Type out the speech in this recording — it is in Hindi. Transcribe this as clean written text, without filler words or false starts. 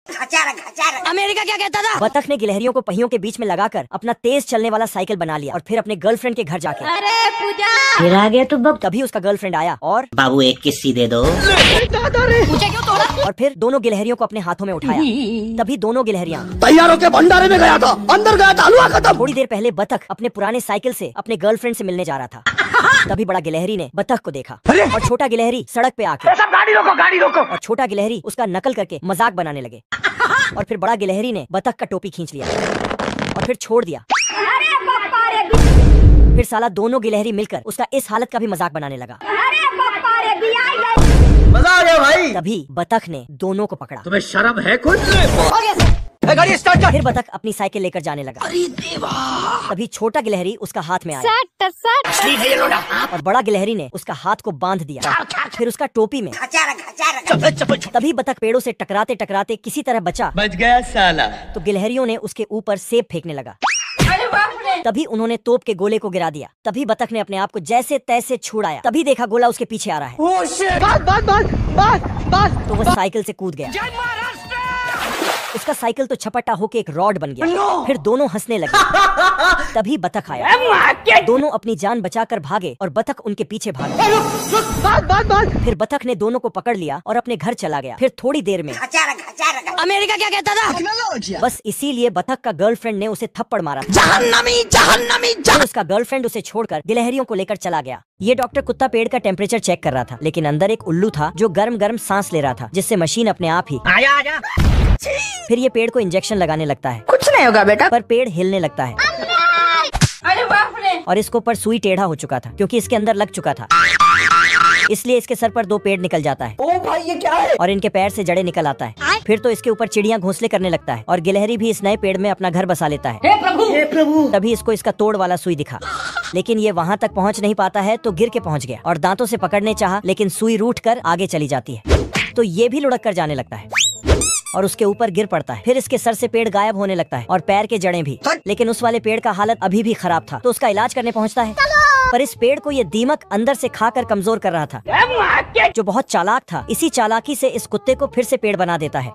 अमेरिका क्या कहता था? बतख ने गिलहरियों को पहियों के बीच में लगाकर अपना तेज चलने वाला साइकिल बना लिया और फिर अपने गर्लफ्रेंड के घर जाके अरे पूजा फिर आ गया तो तभी उसका गर्लफ्रेंड आया और बाबू एक किस्सी दे दो। पूछे क्यों तोड़ा? और फिर दोनों गिलहरियों को अपने हाथों में उठाया। तभी दोनों गिलहरियां तैयारों के भंडारे में गया था, अंदर गया था, हलवा खत्म। थोड़ी देर पहले बतख अपने पुराने साइकिल से अपने गर्लफ्रेंड से मिलने जा रहा था। तभी बड़ा गिलहरी ने बतख को देखा और छोटा गिलहरी सड़क पे आके गाड़ी रोको। और छोटा गिलहरी उसका नकल करके मजाक बनाने लगे। और फिर बड़ा गिलहरी ने बतख का टोपी खींच लिया और फिर छोड़ दिया। फिर साला दोनों गिलहरी मिलकर उसका इस हालत का भी मजाक बनाने लगा। मजा आ गया भाई। तभी बतख ने दोनों को पकड़ा। तुम्हें शर्म है कुछ? गाड़ी स्टार्ट कर। फिर बतख अपनी साइकिल लेकर जाने लगा। अरे देवा। तभी छोटा गिलहरी उसका हाथ में आया और बड़ा गिलहरी ने उसका हाथ को बांध दिया फिर उसका टोपी में। तभी बतख पेड़ों से टकराते टकराते किसी तरह बचा। बच गया साला। तो गिलहरियों ने उसके ऊपर सेब फेंकने लगा। तभी उन्होंने तोप के गोले को गिरा दिया। तभी बतख ने अपने आप को जैसे तैसे छुड़ाया। तभी देखा गोला उसके पीछे आ रहा है। तो वो साइकिल से कूद गया। उसका साइकिल तो छपटा होके एक रॉड बन गया। फिर दोनों हंसने लगे। तभी बतख आया। दोनों अपनी जान बचाकर भागे और बतख उनके पीछे भागा। फिर बतख ने दोनों को पकड़ लिया और अपने घर चला गया। फिर थोड़ी देर में अमेरिका क्या कहता था? बस इसीलिए बतख का गर्लफ्रेंड ने उसे थप्पड़ मारा। जहन्नमी जहन्नमी फिर उसका गर्लफ्रेंड उसे छोड़कर गिलहरियों को लेकर चला गया। ये डॉक्टर कुत्ता पेड़ का टेम्परेचर चेक कर रहा था, लेकिन अंदर एक उल्लू था जो गर्म गर्म सांस ले रहा था, जिससे मशीन अपने आप ही आजा। फिर ये पेड़ को इंजेक्शन लगाने लगता है। कुछ नहीं होगा बेटा। पर पेड़ हिलने लगता है अरे बाप रे। और इसको पर सुई टेढ़ा हो चुका था क्योंकि इसके अंदर लग चुका था। इसलिए इसके सर पर 2 पेड़ निकल जाता है। ओ भाई ये क्या है? और इनके पैर से जड़ें निकल आता है। फिर तो इसके ऊपर चिड़ियां घोंसले करने लगता है और गिलहरी भी इस नए पेड़ में अपना घर बसा लेता है। हे प्रभु। तभी इसको इसका तोड़ वाला सुई दिखा, लेकिन ये वहाँ तक पहुँच नहीं पाता है तो गिर के पहुँच गया और दांतों से पकड़ने चाहा, लेकिन सुई रूठ कर आगे चली जाती है। तो ये भी लुढ़क कर जाने लगता है और उसके ऊपर गिर पड़ता है। फिर इसके सर से पेड़ गायब होने लगता है और पैर के जड़ें भी। लेकिन उस वाले पेड़ का हालत अभी भी खराब था, तो उसका इलाज करने पहुँचता है। पर इस पेड़ को ये दीमक अंदर से खाकर कमजोर कर रहा था, जो बहुत चालाक था। इसी चालाकी से इस कुत्ते को फिर से पेड़ बना देता है